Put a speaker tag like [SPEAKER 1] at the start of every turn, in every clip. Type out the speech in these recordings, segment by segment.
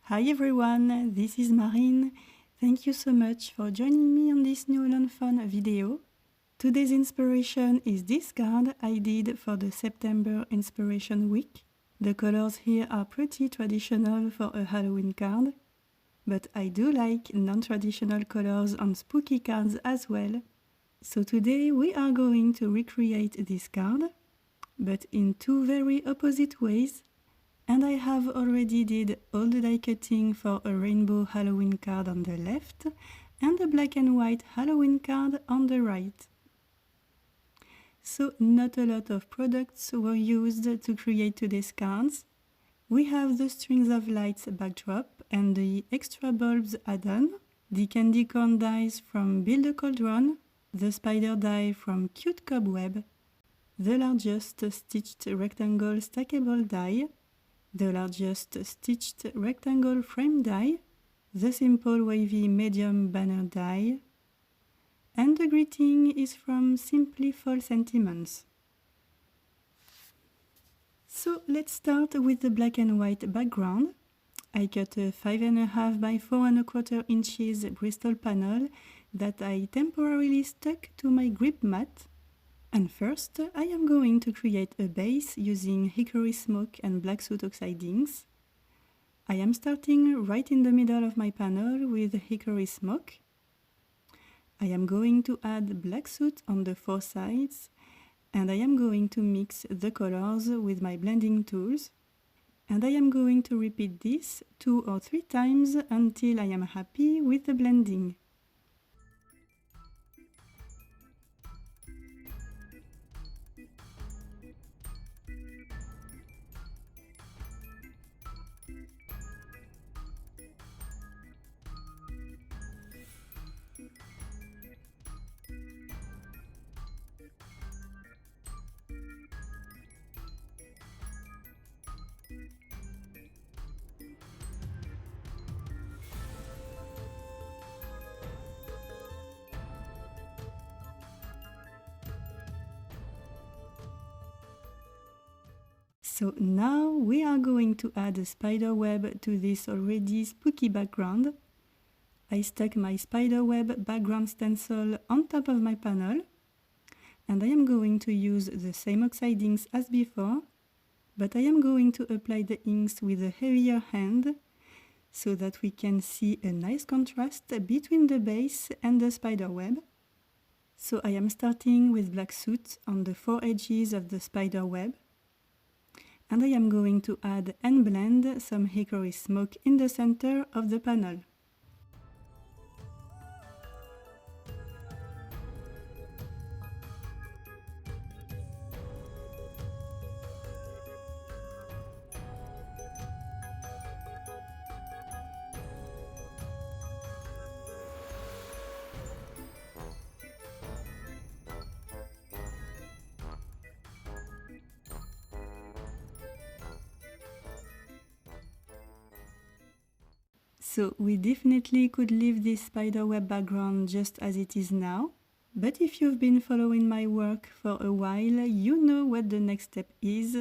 [SPEAKER 1] Hi everyone, this is Marine. Thank you so much for joining me on this new Learn Fun video. Today's inspiration is this card I did for the September Inspiration Week. The colors here are pretty traditional for a Halloween card, but I do like non-traditional colors on spooky cards as well. So today we are going to recreate this card, but in two very opposite ways. And I have already did all the die cutting for a rainbow Halloween card on the left and a black and white Halloween card on the right. So not a lot of products were used to create today's cards. We have the strings of lights backdrop and the extra bulbs add-on, the candy corn dies from Build a Cauldron, the spider die from Cute Cobweb, the largest stitched rectangle stackable die, the largest stitched rectangle frame die, the simple wavy medium banner die, and the greeting is from Simply Fall Sentiments. So let's start with the black and white background. I cut a 5.5 by 4.25 inches bristol panel that I temporarily stuck to my grip mat. And first, I am going to create a base using hickory smoke and black soot oxide inks. I am starting right in the middle of my panel with hickory smoke. I am going to add black soot on the four sides, and I am going to mix the colors with my blending tools. And I am going to repeat this 2 or 3 times until I am happy with the blending. So now we are going to add a spider web to this already spooky background. I stuck my spider web background stencil on top of my panel, and I am going to use the same oxide inks as before, but I am going to apply the inks with a heavier hand so that we can see a nice contrast between the base and the spider web. So I am starting with black soot on the 4 edges of the spider web. And I am going to add and blend some hickory smoke in the center of the panel. So we definitely could leave this spiderweb background just as it is now, but if you've been following my work for a while, you know what the next step is.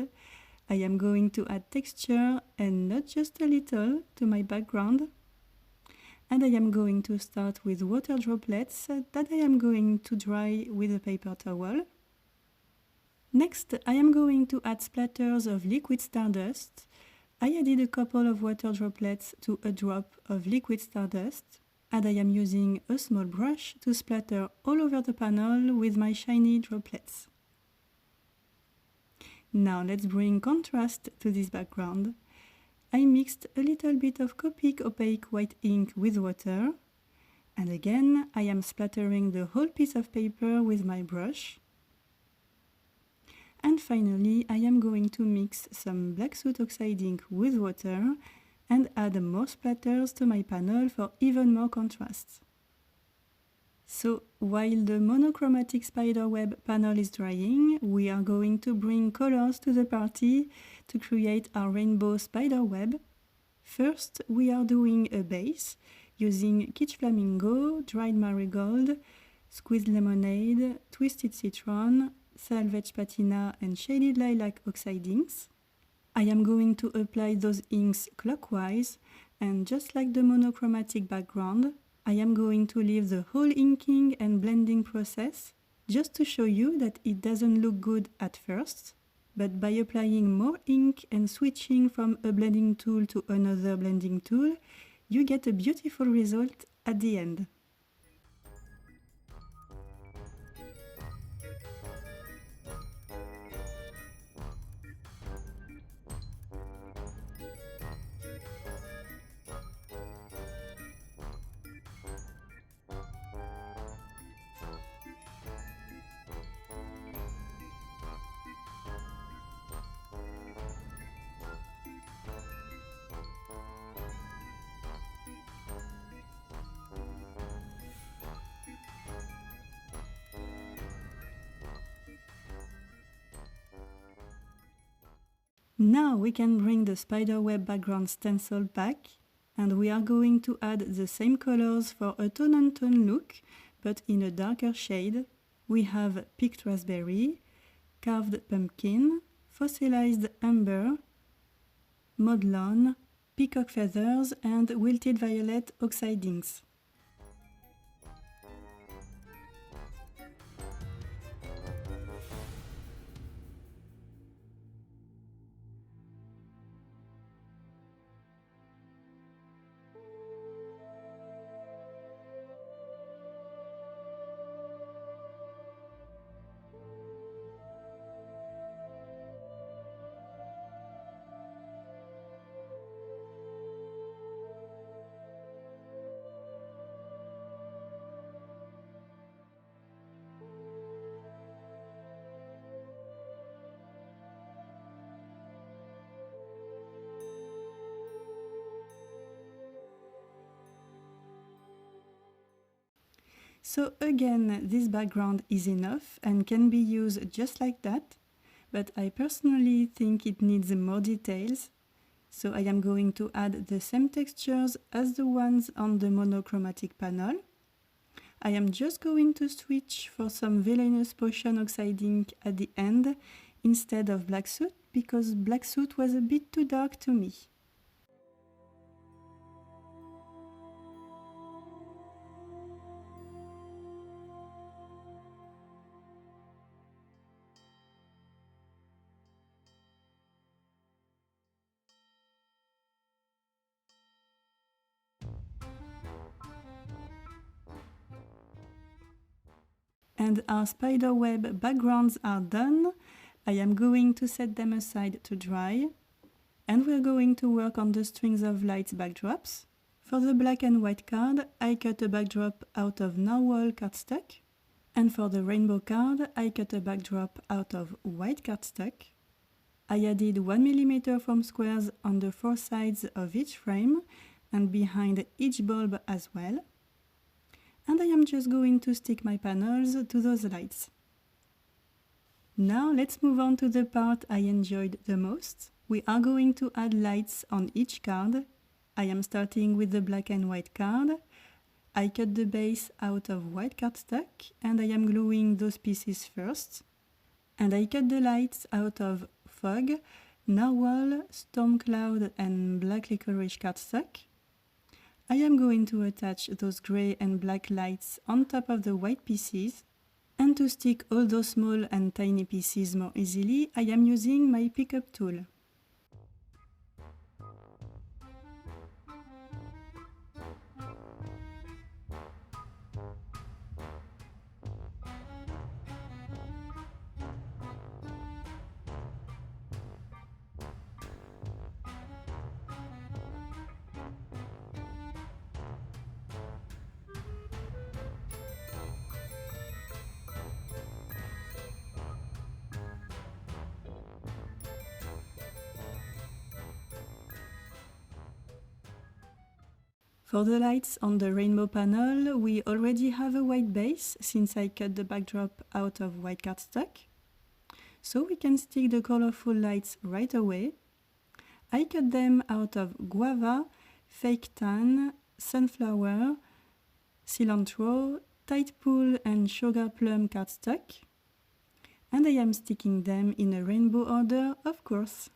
[SPEAKER 1] I am going to add texture, and not just a little, to my background. And I am going to start with water droplets that I am going to dry with a paper towel. Next, I am going to add splatters of liquid stardust. I added a couple of water droplets to a drop of liquid stardust, and I am using a small brush to splatter all over the panel with my shiny droplets. Now let's bring contrast to this background. I mixed a little bit of Copic opaque white ink with water, and again I am splattering the whole piece of paper with my brush. And finally, I am going to mix some black soot oxide ink with water and add more splatters to my panel for even more contrast. So, while the monochromatic spiderweb panel is drying, we are going to bring colors to the party to create our rainbow spiderweb. First, we are doing a base using kitsch flamingo, dried marigold, squeezed lemonade, twisted citron, salvaged patina and shaded lilac oxide inks. I am going to apply those inks clockwise And just like the monochromatic background, I am going to leave the whole inking and blending process just to show you that it doesn't look good at first, but by applying more ink and switching from a blending tool to another blending tool, you get a beautiful result at the end. Now we can bring the spiderweb background stencil back, and we are going to add the same colors for a tone-on-tone look, but in a darker shade. We have picked raspberry, carved pumpkin, fossilized amber, mowed lawn, peacock feathers, and wilted violet oxide inks. So again, this background is enough and can be used just like that, but I personally think it needs more details, so I am going to add the same textures as the ones on the monochromatic panel. I am just going to switch for some villainous potion oxide ink at the end instead of black soot, because black soot was a bit too dark to me. And our spiderweb backgrounds are done. I am going to set them aside to dry. And we're going to work on the strings of lights backdrops. For the black and white card, I cut a backdrop out of narwhal cardstock. And for the rainbow card, I cut a backdrop out of white cardstock. I added 1 mm foam squares on the 4 sides of each frame and behind each bulb as well. And I am just going to stick my panels to those lights. Now let's move on to the part I enjoyed the most. We are going to add lights on each card. I am starting with the black and white card. I cut the base out of white cardstock and I am gluing those pieces first. And I cut the lights out of fog, narwhal, storm cloud and black licorice cardstock. I am going to attach those grey and black lights on top of the white pieces, and to stick all those small and tiny pieces more easily, I am using my pickup tool. For the lights on the rainbow panel, we already have a white base since I cut the backdrop out of white cardstock. So we can stick the colorful lights right away. I cut them out of guava, fake tan, sunflower, cilantro, tide pool and sugar plum cardstock. And I am sticking them in a rainbow order, of course.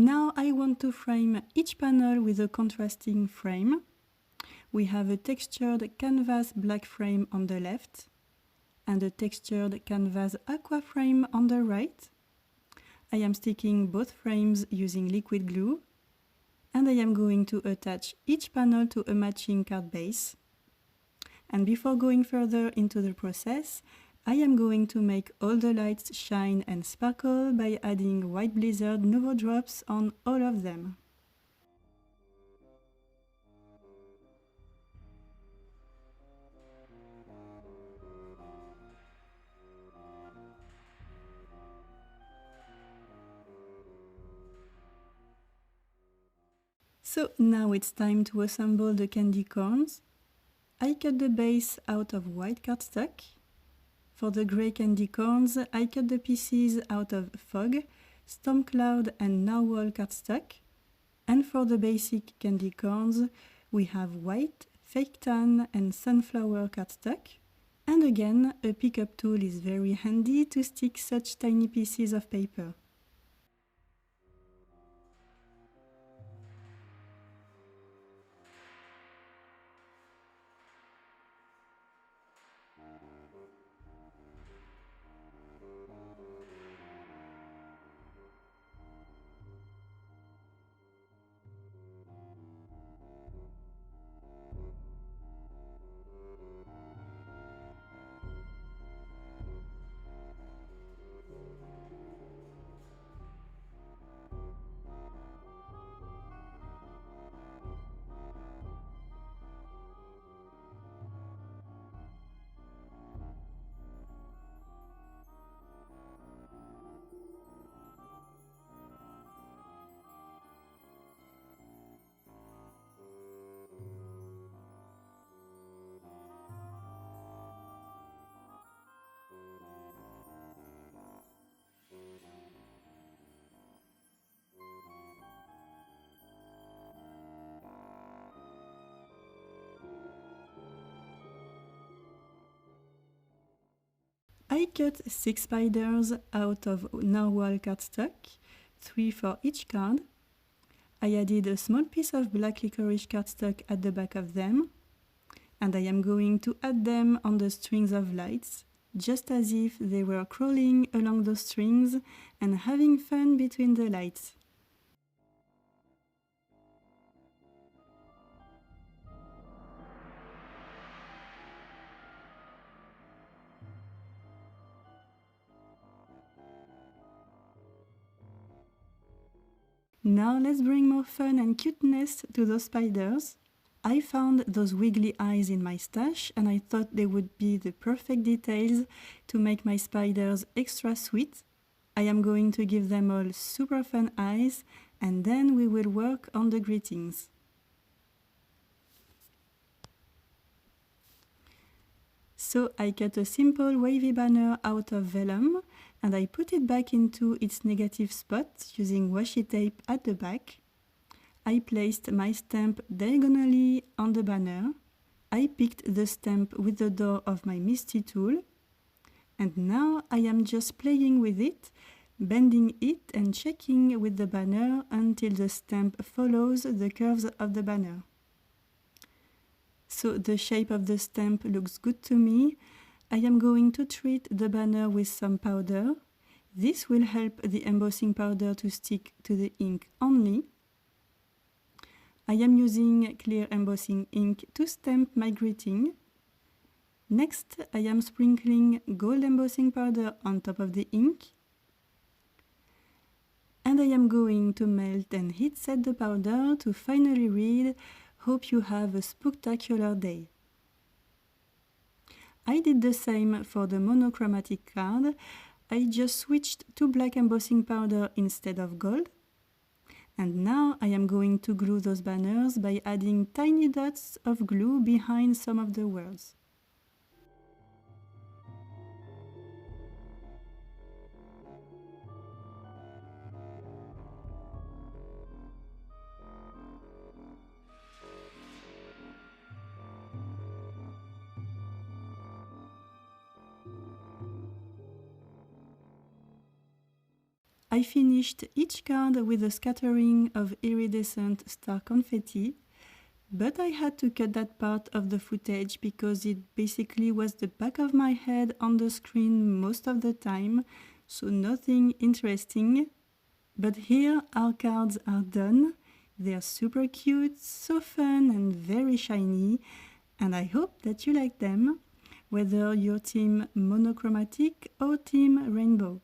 [SPEAKER 1] Now I want to frame each panel with a contrasting frame. We have a textured canvas black frame on the left and a textured canvas aqua frame on the right. I am sticking both frames using liquid glue, and I am going to attach each panel to a matching card base. And before going further into the process, I am going to make all the lights shine and sparkle by adding White Blizzard Nuvo drops on all of them. So now it's time to assemble the candy corns. I cut the base out of white cardstock. For the grey candy corns, I cut the pieces out of fog, storm cloud and narwhal cardstock. And for the basic candy corns, we have white, fake tan and sunflower cardstock. And again, a pickup tool is very handy to stick such tiny pieces of paper. I cut 6 spiders out of narwhal cardstock, 3 for each card. I added a small piece of black licorice cardstock at the back of them, and I am going to add them on the strings of lights, just as if they were crawling along those strings and having fun between the lights. Now let's bring more fun and cuteness to those spiders. I found those wiggly eyes in my stash and I thought they would be the perfect details to make my spiders extra sweet. I am going to give them all super fun eyes and then we will work on the greetings. So I cut a simple wavy banner out of vellum and I put it back into its negative spot using washi tape at the back. I placed my stamp diagonally on the banner. I picked the stamp with the door of my Misty tool. And now I am just playing with it, bending it and checking with the banner until the stamp follows the curves of the banner. So the shape of the stamp looks good to me. I am going to treat the banner with some powder. This will help the embossing powder to stick to the ink only. I am using clear embossing ink to stamp my greeting. Next, I am sprinkling gold embossing powder on top of the ink. And I am going to melt and heat set the powder to finally read, "Hope you have a spooktacular day." I did the same for the monochromatic card. I just switched to black embossing powder instead of gold. And now I am going to glue those banners by adding tiny dots of glue behind some of the words. I I finished each card with a scattering of iridescent star confetti, but I had to cut that part of the footage because it basically was the back of my head on the screen most of the time, so nothing interesting. But here our cards are done. They're super cute, so fun and very shiny, and I hope that you like them, whether you're team monochromatic or team rainbow.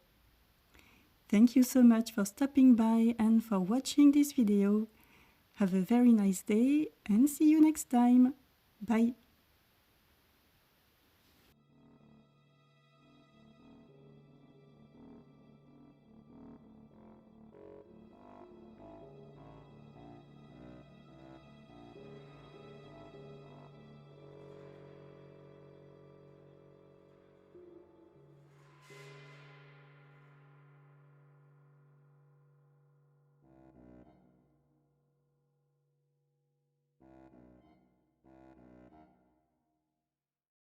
[SPEAKER 1] Thank you so much for stopping by and for watching this video. Have a very nice day and see you next time. Bye!